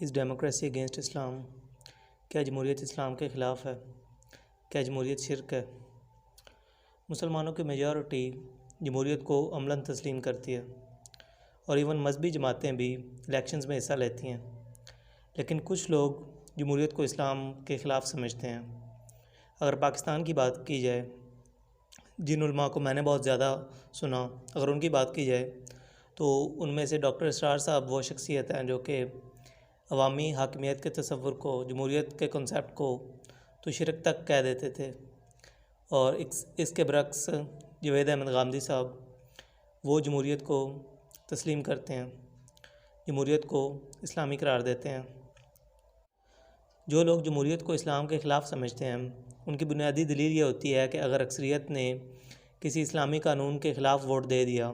Is democracy against इस्लाम? क्या जमहूरियत इस्लाम के ख़िलाफ़ है? क्या जमहूरियत शिर्क है? मुसलमानों की मेजॉरिटी जमहूरियत को अमलन तस्लीम करती है और इवन मजहबी जमातें भी इलेक्शंस में हिस्सा लेती हैं। लेकिन कुछ लोग जमहूरियत को इस्लाम के ख़िलाफ़ समझते हैं। अगर पाकिस्तान की बात की जाए, जिन उलमा को मैंने बहुत ज़्यादा सुना, अगर उनकी बात की जाए तो उनमें से डॉक्टर इसरार साहब वो शख्सियत हैं जो कि अवामी हाकिमियत के तसव्वुर को, जमहूरियत के कॉन्सेप्ट को तो शिरक तक कह देते थे। और इसके बरक्स जवेद अहमद गामदी साहब वो जमहूरियत को तस्लीम करते हैं, जमहूरियत को इस्लामी करार देते हैं। जो लोग जमहूरियत को इस्लाम के ख़िलाफ़ समझते हैं उनकी बुनियादी दलील ये होती है कि अगर अक्सरियत ने किसी इस्लामी कानून के ख़िलाफ़ वोट दे दिया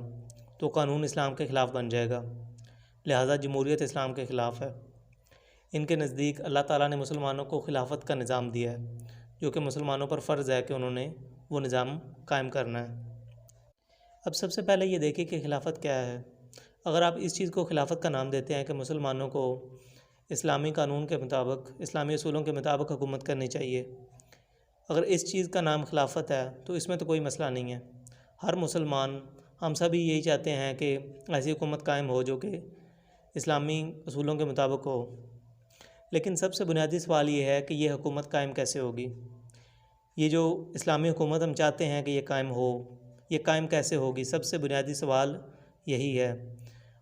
तो कानून इस्लाम के ख़िलाफ़ बन जाएगा, लिहाजा जमहूरियत इस्लाम के ख़िलाफ़ है। इनके नज़दीक अल्लाह ताला ने मुसलमानों को खिलाफत का निज़ाम दिया है, जो कि मुसलमानों पर फ़र्ज़ है कि उन्होंने वो निज़ाम कायम करना है। अब सबसे पहले ये देखिए कि खिलाफत क्या है। अगर आप इस चीज़ को खिलाफत का नाम देते हैं कि मुसलमानों को इस्लामी कानून के मुताबिक, इस्लामी असूलों के मुताबिक हुकूमत करनी चाहिए, अगर इस चीज़ का नाम खिलाफत है तो इसमें तो कोई मसला नहीं है। हर मुसलमान, हम सभी यही चाहते हैं कि ऐसी हुकूमत कायम हो जो कि इस्लामी असूलों के मुताबिक हो। लेकिन सबसे बुनियादी सवाल ये है कि ये हुकूमत कायम कैसे होगी। ये जो इस्लामी हुकूमत हम चाहते हैं कि ये कायम हो, ये कायम कैसे होगी, सबसे बुनियादी सवाल यही है।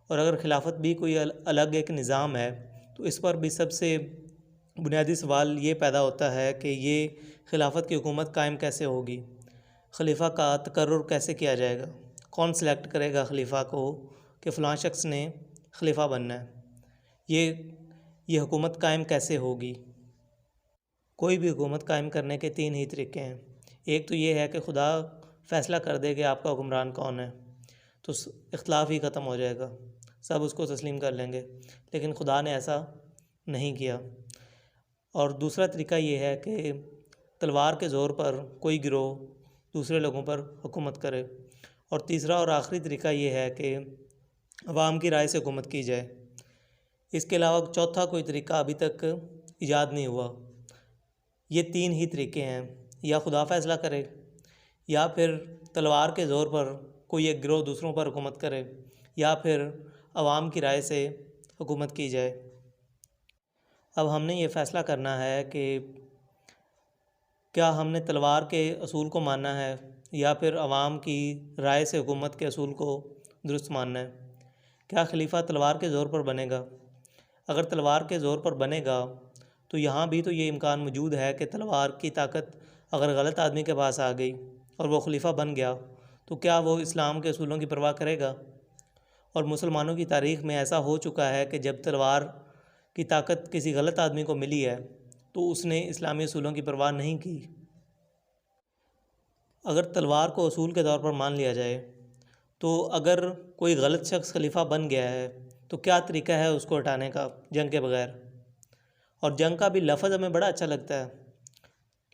और अगर खिलाफत भी कोई अलग एक निज़ाम है तो इस पर भी सबसे बुनियादी सवाल ये पैदा होता है कि ये खिलाफत की हुकूमत कायम कैसे होगी, खलीफा का तकर्रुर कैसे किया जाएगा, कौन सिलेक्ट करेगा खलीफा को कि फ़लाँ शख्स ने खलीफा बनना है, ये हुकूमत कायम कैसे होगी। कोई भी हुकूमत कायम करने के तीन ही तरीके हैं। एक तो ये है कि खुदा फ़ैसला कर दे कि आपका हुक्मरान कौन है, तो इख्तलाफ ही ख़त्म हो जाएगा, सब उसको तस्लीम कर लेंगे। लेकिन खुदा ने ऐसा नहीं किया। और दूसरा तरीका ये है कि तलवार के ज़ोर पर कोई गिरोह दूसरे लोगों पर हुकूमत करे। और तीसरा और आखिरी तरीका ये है कि अवाम की राय से हुकूमत की जाए। इसके अलावा चौथा कोई तरीका अभी तक ईजाद नहीं हुआ। ये तीन ही तरीके हैं, या खुदा फ़ैसला करे, या फिर तलवार के ज़ोर पर कोई एक गिरोह दूसरों पर हुकूमत करे, या फिर अवाम की राय से हुकूमत की जाए। अब हमने ये फ़ैसला करना है कि क्या हमने तलवार के असूल को मानना है या फिर अवाम की राय से हुकूमत के असूल को दुरुस्त मानना है। क्या खलीफा तलवार के ज़ोर पर बनेगा? अगर तलवार के ज़ोर पर बनेगा तो यहाँ भी तो ये इम्कान मौजूद है कि तलवार की ताकत अगर गलत आदमी के पास आ गई और वो खलीफा बन गया तो क्या वो इस्लाम के असूलों की परवाह करेगा? और मुसलमानों की तारीख़ में ऐसा हो चुका है कि जब तलवार की ताकत किसी गलत आदमी को मिली है तो उसने इस्लामी असूलों की परवाह नहीं की। अगर तलवार को असूल के तौर पर मान लिया जाए तो अगर कोई गलत शख्स खलीफा बन गया है तो क्या तरीका है उसको हटाने का जंग के बगैर। और जंग का भी लफ्ज़ हमें बड़ा अच्छा लगता है,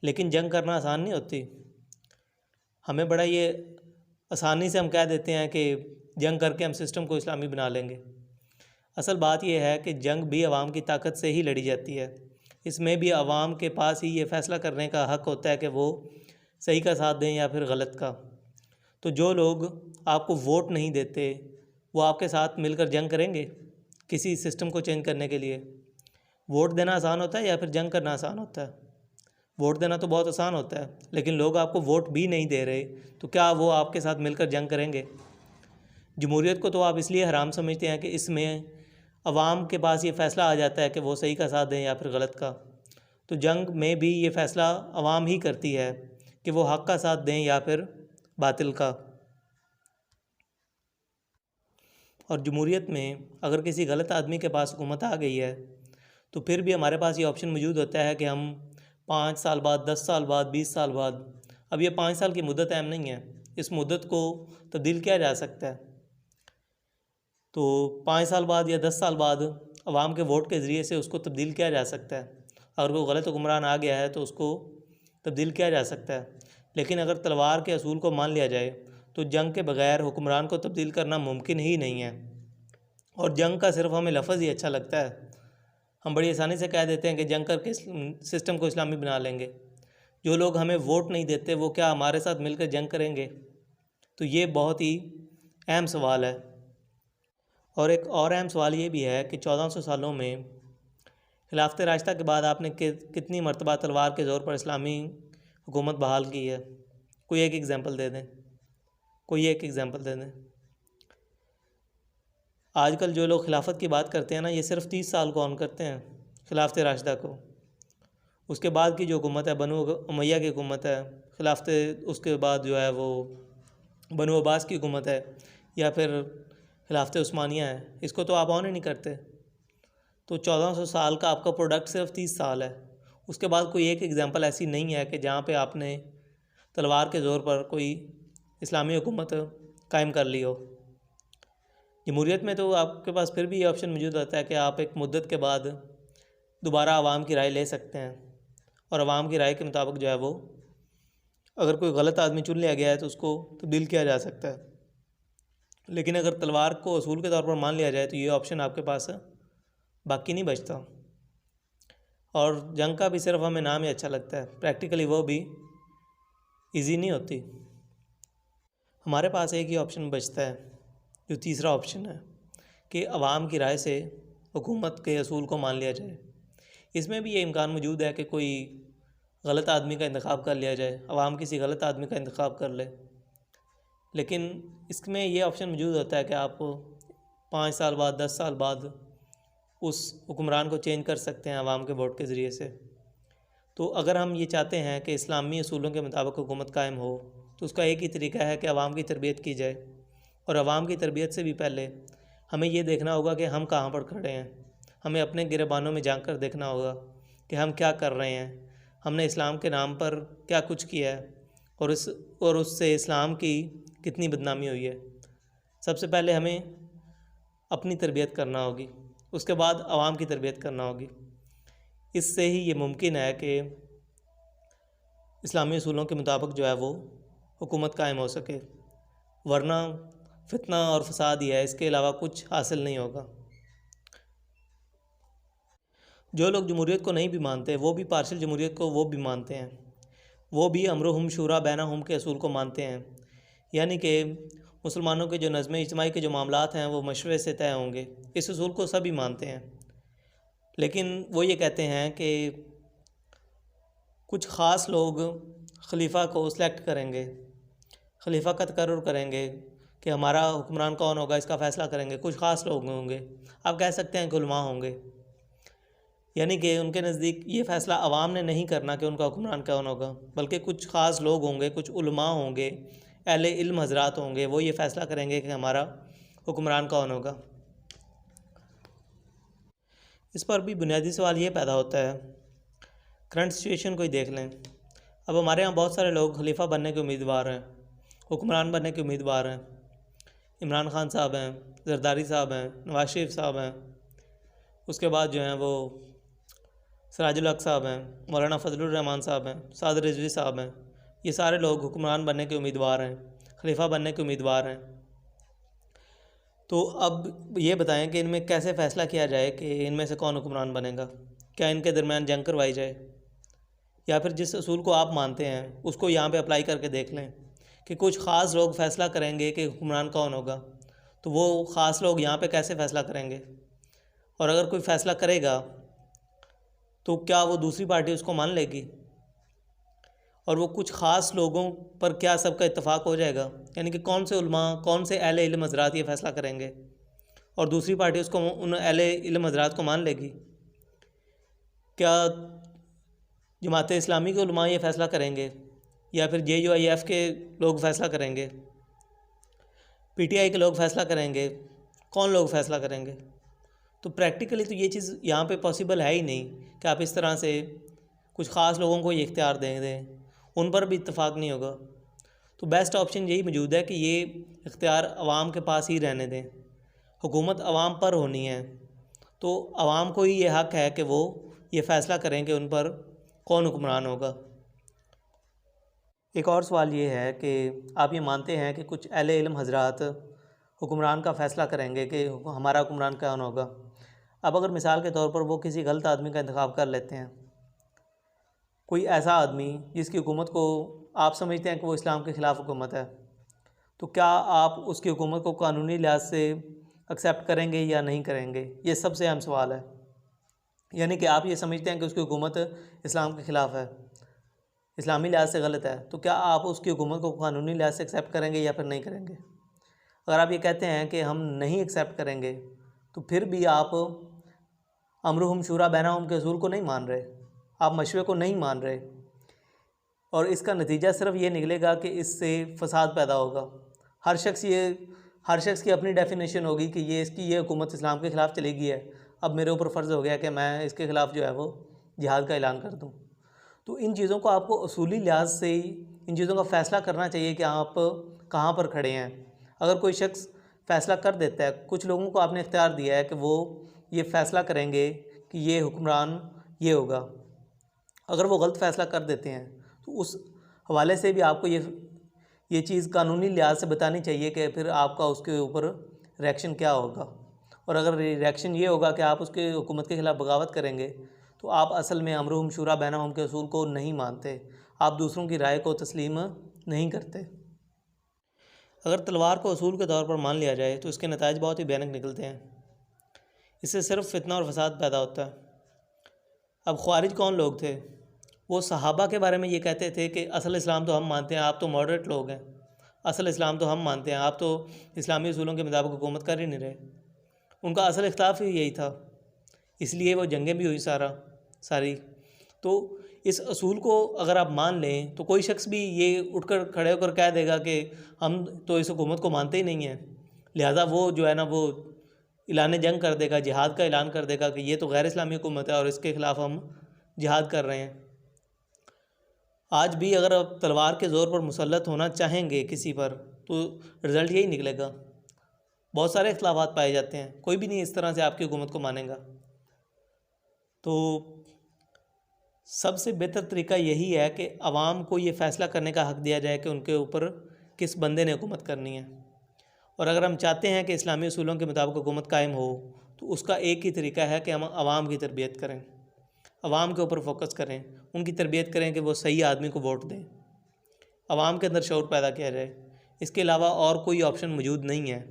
लेकिन जंग करना आसान नहीं होती। हमें बड़ा ये आसानी से हम कह देते हैं कि जंग करके हम सिस्टम को इस्लामी बना लेंगे। असल बात यह है कि जंग भी अवाम की ताकत से ही लड़ी जाती है। इसमें भी अवाम के पास ही ये फ़ैसला करने का हक़ होता है कि वो सही का साथ दें या फिर गलत का। तो जो लोग आपको वोट नहीं देते वो आपके साथ मिलकर जंग करेंगे किसी सिस्टम को चेंज करने के लिए। वोट देना आसान होता है या फिर जंग करना आसान होता है? वोट देना तो बहुत आसान होता है, लेकिन लोग आपको वोट भी नहीं दे रहे तो क्या वो आपके साथ मिलकर जंग करेंगे? जमहूरियत को तो आप इसलिए हराम समझते हैं कि इसमें अवाम के पास ये फ़ैसला आ जाता है कि वो सही का साथ दें या फिर गलत का। तो जंग में भी ये फ़ैसला अवाम ही करती है कि वो हक़ का साथ दें या फिर बातिल का। और जमहूरियत में अगर किसी गलत आदमी के पास हुकूमत आ गई है तो फिर भी हमारे पास ये ऑप्शन मौजूद होता है कि हम 5 साल बाद, 10 साल बाद, 20 साल बाद, अब ये 5 साल की मुद्दत अहम नहीं है, इस मुद्दत को तब्दील किया जा सकता है। तो 5 साल बाद या 10 साल बाद अवाम के वोट के ज़रिए से उसको तब्दील किया जा सकता है। अगर कोई गलत हुक्मरान आ गया है तो उसको तब्दील किया जा सकता है। लेकिन अगर तलवार के असूल को मान लिया जाए तो जंग के बगैर हुक्मरान को तब्दील करना मुमकिन ही नहीं है। और जंग का सिर्फ हमें लफ्ज़ ही अच्छा लगता है, हम बड़ी आसानी से कह देते हैं कि जंग करके सिस्टम को इस्लामी बना लेंगे। जो लोग हमें वोट नहीं देते वो क्या हमारे साथ मिलकर जंग करेंगे? तो ये बहुत ही अहम सवाल है। और एक और अहम सवाल ये भी है कि 1400 सालों में खिलाफत राशिदा के बाद आपने कितनी मरतबा तलवार के ज़ोर पर इस्लामी हुकूमत बहाल की है? कोई एक एग्ज़ाम्पल दे दें, कोई एक एग्ज़ाम्पल दे दें। आजकल जो लोग खिलाफत की बात करते हैं ना, ये सिर्फ 30 साल को ऑन करते हैं खिलाफत राशिदा को। उसके बाद की जो हुकूमत है बनु उमैया की हुकूमत है, खिलाफत उसके बाद जो है वो बनु अब्बास की हुकूमत है या फिर खिलाफत उस्मानिया है, इसको तो आप ऑन ही नहीं करते। तो 1400 साल का आपका प्रोडक्ट सिर्फ 30 साल है। उसके बाद कोई एक एग्ज़ाम्पल ऐसी नहीं है कि जहाँ पे आपने तलवार के ज़ोर पर कोई इस्लामी हुकूमत कायम कर ली हो। जमहूरियत में तो आपके पास फिर भी ये ऑप्शन मौजूद होता है कि आप एक मुद्दत के बाद दोबारा आवाम की राय ले सकते हैं और आवाम की राय के मुताबिक जो है वो अगर कोई गलत आदमी चुन लिया गया है तो उसको तब्दील किया जा सकता है। लेकिन अगर तलवार को असूल के तौर पर मान लिया जाए तो ये ऑप्शन आपके पास बाकी नहीं बचता। और जंग का भी सिर्फ हमें नाम ही अच्छा लगता है, प्रैक्टिकली वो भी इजी नहीं होती। हमारे पास एक ही ऑप्शन बचता है जो तीसरा ऑप्शन है कि अवाम की राय से हुकूमत के असूल को मान लिया जाए। इसमें भी ये इम्कान मौजूद है कि कोई गलत आदमी का इंतखाब कर लिया जाए, अवाम किसी गलत आदमी का इंतखाब कर ले। लेकिन इसमें ये ऑप्शन मौजूद होता है कि आप 5 साल बाद 10 साल बाद उस हुक्मरान को चेंज कर सकते हैं अवाम के वोट के ज़रिए से। तो अगर हम ये चाहते हैं कि इस्लामी असूलों के मुताबिक हुकूमत कायम हो तो उसका एक ही तरीका है कि अवाम की तरबियत की जाए। और अवाम की तरबियत से भी पहले हमें ये देखना होगा कि हम कहाँ पर खड़े हैं। हमें अपने गिरबानों में जानकर देखना होगा कि हम क्या कर रहे हैं, हमने इस्लाम के नाम पर क्या कुछ किया है और उससे इस्लाम की कितनी बदनामी हुई है। सबसे पहले हमें अपनी तरबियत करना होगी, उसके बाद अवाम की तरबियत करना होगी। इससे ही ये मुमकिन है कि इस्लामी असूलों के मुताबिक जो है वो हुकूमत कायम हो सके, वरना फितना और फसाद ही है, इसके अलावा कुछ हासिल नहीं होगा। जो लोग जमहूरियत को नहीं भी मानते वो भी पार्शल जमहूरियत को वो भी मानते हैं, वो भी अमरुहुम शूरा बैनहुम के असूल को मानते हैं। यानी कि मुसलमानों के जो नज़्म इज्तिमाई के जो मामलात हैं वो मशवरे से तय होंगे, इस असूल को सभी मानते हैं। लेकिन वो ये कहते हैं कि कुछ ख़ास लोग खलीफा को सिलेक्ट करेंगे, खलीफा का तकर्रुर करेंगे कि हमारा हुक्मरान कौन होगा, इसका फ़ैसला करेंगे। कुछ ख़ास लोग होंगे, आप कह सकते हैं कि उलमा होंगे। यानी कि उनके नज़दीक ये फ़ैसला अवाम ने नहीं करना कि उनका हुक्मरान कौन होगा, बल्कि कुछ ख़ास लोग होंगे, कुछ उलमा होंगे, अहले इल्म हज़रात होंगे, वो ये फ़ैसला करेंगे कि हमारा हुक्मरान कौन होगा। इस पर भी बुनियादी सवाल ये पैदा होता है, करंट सिचुएशन को ही देख लें। अब हमारे यहाँ बहुत सारे लोग खलीफा बनने के उम्मीदवार हैं, हुक्मरान बनने के उम्मीदवार हैं। इमरान खान साहब हैं, जरदारी साहब हैं, नवाज शरीफ साहब हैं, उसके बाद जो हैं वो सिराजुल हक साहब हैं, मौलाना फजलुर रहमान साहब हैं, साद रिजवी साहब हैं। ये सारे लोग हुक्मरान बनने के उम्मीदवार हैं, खलीफा बनने के उम्मीदवार हैं। तो अब ये बताएं कि इनमें कैसे फ़ैसला किया जाए कि इनमें से कौन हुक्मरान बनेगा। क्या इनके दरमियान जंग करवाई जाए, या फिर जिस असूल को आप मानते हैं उसको यहाँ पे अप्लाई करके देख लें कि कुछ ख़ास लोग फ़ैसला करेंगे कि हुक्मरान कौन होगा, तो वो ख़ास लोग यहाँ पे कैसे फ़ैसला करेंगे। और अगर कोई फ़ैसला करेगा तो क्या वो दूसरी पार्टी उसको मान लेगी, और वो कुछ ख़ास लोगों पर क्या सबका इत्तेफाक हो जाएगा। यानी कि कौन से उलमा, कौन से अहले इल्म हज़रात ये फ़ैसला करेंगे और दूसरी पार्टी उसको, उन अहले इल्म हज़रात को मान लेगी। क्या जमात इस्लामी के उलमा ये फ़ैसला करेंगे या फिर JUIF के लोग फ़ैसला करेंगे, PTI के लोग फ़ैसला करेंगे, कौन लोग फ़ैसला करेंगे। तो प्रैक्टिकली तो ये चीज़ यहाँ पे पॉसिबल है ही नहीं कि आप इस तरह से कुछ ख़ास लोगों को ये इख्तियार दें, उन पर भी इत्तेफाक नहीं होगा। तो बेस्ट ऑप्शन यही मौजूद है कि ये इख्तियार अवाम के पास ही रहने दें। हुकूमत अवाम पर होनी है, तो अवाम को ही ये हक़ है कि वो ये फ़ैसला करें कि उन पर कौन हुक्मरान होगा। एक और सवाल ये है कि आप ये मानते हैं कि कुछ अहले इल्म हज़रात हुक्मरान का फ़ैसला करेंगे कि हमारा हुक्मरान कौन होगा। अब अगर मिसाल के तौर पर वो किसी गलत आदमी का इंतखाब कर लेते हैं, कोई ऐसा आदमी जिसकी हुकूमत को आप समझते हैं कि वो इस्लाम के ख़िलाफ़ हुकूमत है, तो क्या आप उसकी हुकूमत को कानूनी लिहाज से एक्सेप्ट करेंगे या नहीं करेंगे? ये सबसे अहम सवाल है। यानी कि आप ये समझते हैं कि उसकी हुकूमत इस्लाम के ख़िलाफ़ है, इस्लामी लिहाज से गलत है, तो क्या आप उसकी हुकूमत को कानूनी लिहाज से एक्सेप्ट करेंगे या फिर नहीं करेंगे? अगर आप ये कहते हैं कि हम नहीं एक्सेप्ट करेंगे, तो फिर भी आप अमरुहुम शुरा बैनहुम के असूल को नहीं मान रहे, आप मशवरे को नहीं मान रहे, और इसका नतीजा सिर्फ ये निकलेगा कि इससे फ़साद पैदा होगा। हर शख्स की अपनी डेफिनेशन होगी कि ये हुकूमत इस्लाम के ख़िलाफ़ चली गई है, अब मेरे ऊपर फ़र्ज़ हो गया कि मैं इसके ख़िलाफ़ जो है वो जिहाद का ऐलान कर दूँ। तो इन चीज़ों को आपको उसूली लिहाज से ही इन चीज़ों का फ़ैसला करना चाहिए कि आप कहाँ पर खड़े हैं। अगर कोई शख्स फ़ैसला कर देता है, कुछ लोगों को आपने इख्तियार दिया है कि वो ये फ़ैसला करेंगे कि ये हुक्मरान ये होगा, अगर वो गलत फ़ैसला कर देते हैं तो उस हवाले से भी आपको ये चीज़ कानूनी लिहाज से बतानी चाहिए कि फिर आपका उसके ऊपर रिएक्शन क्या होगा। और अगर रिएक्शन ये होगा कि आप उसके हुकूमत के ख़िलाफ़ बगावत करेंगे, तो आप असल में अमरुहुम शुरा बैनहुम के असूल को नहीं मानते, आप दूसरों की राय को तस्लीम नहीं करते। अगर तलवार को असूल के तौर पर मान लिया जाए तो इसके नताइज बहुत ही भयानक निकलते हैं। इससे सिर्फ फितना और फसाद पैदा होता है। अब ख्वारिज कौन लोग थे? वो सहाबा के बारे में ये कहते थे कि असल इस्लाम तो हम मानते हैं, आप तो मॉडरेट लोग हैं, असल इस्लाम तो हम मानते हैं, आप तो इस्लामी उसूलों के मुताबिक हुकूमत कर ही नहीं रहे। उनका असल इख्तिलाफ ही यही था, इसलिए वो जंगें भी हुई सारी। तो इस असूल को अगर आप मान लें तो कोई शख्स भी ये उठकर खड़े होकर कह देगा कि हम तो इस हुकूमत को मानते ही नहीं हैं, लिहाजा वो जो है ना वो ऐलान जंग कर देगा, जिहाद का ऐलान कर देगा कि ये तो गैर इस्लामी हुकूमत है और इसके ख़िलाफ़ हम जिहाद कर रहे हैं। आज भी अगर आप तलवार के ज़ोर पर मुसल्लत होना चाहेंगे किसी पर, तो रिज़ल्ट यही निकलेगा। बहुत सारे इख्तिलाफ़ात पाए जाते हैं, कोई भी नहीं इस तरह से आपकी हुकूमत को मानेगा। तो सबसे बेहतर तरीका यही है कि आवाम को ये फ़ैसला करने का हक़ दिया जाए कि उनके ऊपर किस बंदे ने हुकूमत करनी है। और अगर हम चाहते हैं कि इस्लामी उसूलों के मुताबिक हुकूमत कायम हो, तो उसका एक ही तरीका है कि हम आवाम की तरबियत करें, आवाम के ऊपर फोकस करें, उनकी तरबियत करें कि वो सही आदमी को वोट दें, आवाम के अंदर शऊर पैदा किया जाए। इसके अलावा और कोई ऑप्शन मौजूद नहीं है।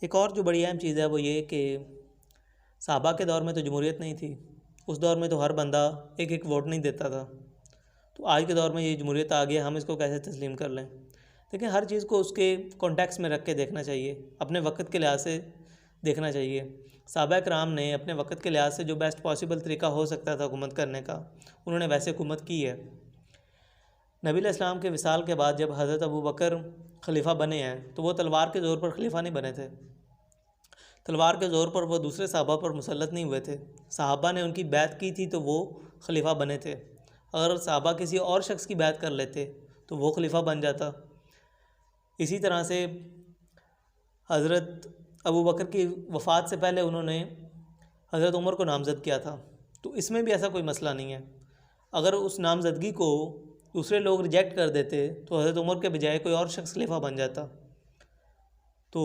एक और जो बड़ी अहम चीज़ है वो ये कि सहाबा के दौर में तो जमहूरियत नहीं थी, उस दौर में तो हर बंदा एक एक वोट नहीं देता था। तो आज के दौर में ये जमहूरियत आ गया, हम इसको कैसे तस्लीम कर लें? लेकिन हर चीज़ को उसके कॉन्टेक्स्ट में रख के देखना चाहिए, अपने वक्त के लिहाज से देखना चाहिए। सहाबा कराम ने अपने वक्त के लिहाज से जो बेस्ट पॉसिबल तरीका हो सकता था हुकूमत करने का, उन्होंने वैसे हुकूमत की है। नबी अलैहिस्सलाम के विसाल के बाद जब हज़रत अबू बकर खलीफा बने हैं, तो वो तलवार के ज़ोर पर खलीफा नहीं बने थे, तलवार के ज़ोर पर वो दूसरे सहाबा पर मुसल्लत नहीं हुए थे। सहाबा ने उनकी बैत की थी तो वो खलीफा बने थे। अगर सहाबा किसी और शख्स की बैत कर लेते तो वो खलीफा बन जाता। इसी तरह से हज़रत अबू बकर की वफ़ात से पहले उन्होंने हज़रत उमर को नामज़द किया था, तो इसमें भी ऐसा कोई मसला नहीं है। अगर उस नामज़दगी को दूसरे लोग रिजेक्ट कर देते तो हज़रत उमर के बजाय कोई और शख्स खलीफा बन जाता, तो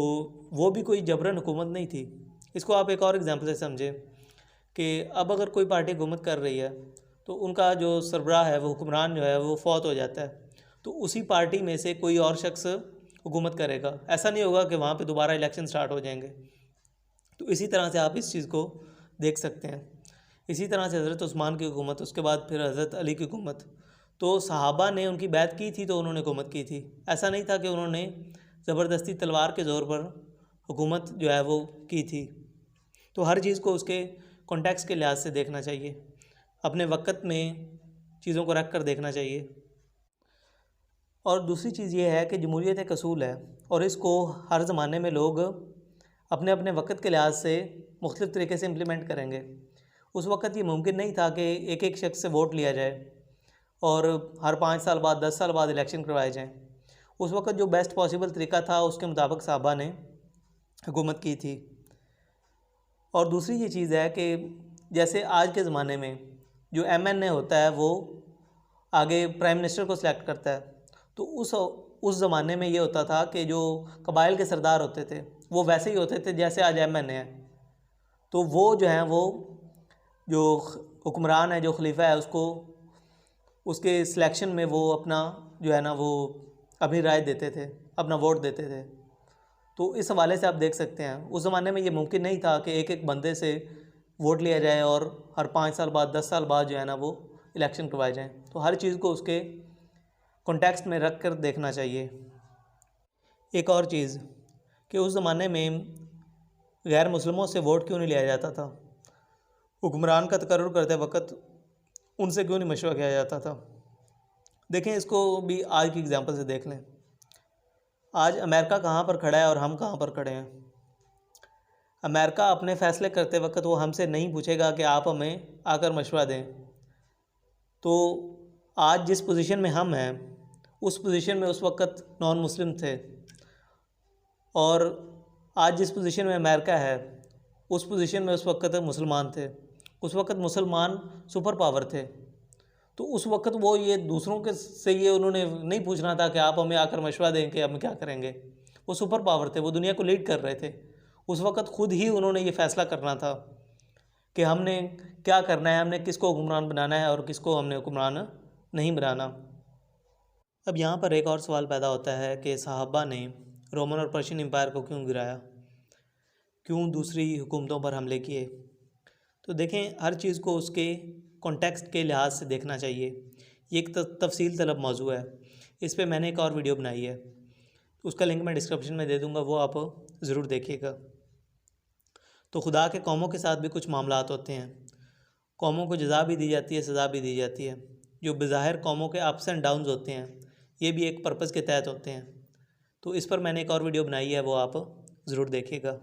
वो भी कोई जबरन हुकूमत नहीं थी। इसको आप एक और एग्जांपल से समझें कि अब अगर कोई पार्टी हुकूमत कर रही है तो उनका जो सरबराह है, वो हुक्मरान जो है वो फौत हो जाता है, तो उसी पार्टी में से कोई और शख्स हुकूमत करेगा। ऐसा नहीं होगा कि वहाँ पे दोबारा इलेक्शन स्टार्ट हो जाएंगे। तो इसी तरह से आप इस चीज़ को देख सकते हैं। इसी तरह से हज़रत उस्मान की हुकूमत, उसके बाद फिर हज़रत अली की हुकूमत, तो सहाबा ने उनकी बैत की थी तो उन्होंने हुकूमत की थी। ऐसा नहीं था कि उन्होंने ज़बरदस्ती तलवार के ज़ोर पर हुकूमत जो है वो की थी। तो हर चीज़ को उसके कॉन्टेक्स्ट के लिहाज से देखना चाहिए, अपने वक्त में चीज़ों को रख कर देखना चाहिए। और दूसरी चीज़ ये है कि जमहूरियत एक असूल है और इसको हर ज़माने में लोग अपने अपने वक्त के लिहाज से मुख्तलिफ़ तरीके से इम्प्लीमेंट करेंगे। उस वक़्त ये मुमकिन नहीं था कि एक एक शख्स से वोट लिया जाए और हर 5 साल बाद 10 साल बाद इलेक्शन करवाए जाएँ। उस वक़्त जो बेस्ट पॉसिबल तरीका था उसके मुताबिक सहाबा ने हुकूमत की थी। और दूसरी ये चीज़ है कि जैसे आज के ज़माने में जो MNA होता है वो आगे प्राइम मिनिस्टर को सिलेक्ट करता है, तो उस ज़माने में ये होता था कि जो कबाइल के सरदार होते थे वो वैसे ही होते थे जैसे आज MNA है। तो वो जो है वो जो हुक्मरान है, जो खलीफा है, उसको उसके सिलेक्शन में वो अपना जो है ना वो अपनी राय देते थे, अपना वोट देते थे। तो इस हवाले से आप देख सकते हैं उस ज़माने में ये मुमकिन नहीं था कि एक एक बंदे से वोट लिया जाए और हर 5 साल बाद 10 साल बाद जो है ना वो इलेक्शन करवाए जाएँ। तो हर चीज़ को उसके कॉन्टेक्स्ट में रख कर देखना चाहिए। एक और चीज़ कि उस ज़माने में गैर मुस्लिमों से वोट क्यों नहीं लिया जाता था, हुक्मरान का तकर्रुर करते वक्त उनसे क्यों नहीं मशवरा किया जाता था। देखें, इसको भी आज की एग्जांपल से देख लें। आज अमेरिका कहाँ पर खड़ा है और हम कहाँ पर खड़े हैं। अमेरिका अपने फ़ैसले करते वक्त वो हमसे नहीं पूछेगा कि आप हमें आकर मशवरा दें। तो आज जिस पोजीशन में हम हैं उस पोजीशन में उस वक्त नॉन मुस्लिम थे, और आज जिस पोजीशन में अमेरिका है उस पोजीशन में उस वक्त मुसलमान थे। उस वक्त मुसलमान सुपर पावर थे। तो उस वक्त वो ये दूसरों के से ये उन्होंने नहीं पूछना था कि आप हमें आकर मशवरा दें कि हम क्या करेंगे। वो सुपर पावर थे, वो दुनिया को लीड कर रहे थे। उस वक्त खुद ही उन्होंने ये फ़ैसला करना था कि हमने क्या करना है, हमने किसको हुक्मरान बनाना है और किसको हमने हुक्मरान नहीं बनाना। अब यहाँ पर एक और सवाल पैदा होता है कि सहाबा ने रोमन और पर्शियन एम्पायर को क्यों गिराया, क्यों दूसरी हुकूमतों पर हमले किए। तो देखें, हर चीज़ को उसके कॉन्टेक्स्ट के लिहाज से देखना चाहिए। ये एक तफसील तलब मौजू है, इस पे मैंने एक और वीडियो बनाई है, उसका लिंक मैं डिस्क्रिप्शन में दे दूँगा, वो आप ज़रूर देखिएगा। तो खुदा के कौमों के साथ भी कुछ मामलात होते हैं। कौमों को जज़ा भी दी जाती है, सज़ा भी दी जाती है। जो बज़ाहिर कौमों के अप्स एंड डाउन्स होते हैं, ये भी एक पर्पज़ के तहत होते हैं। तो इस पर मैंने एक और वीडियो बनाई है, वो आप ज़रूर देखिएगा।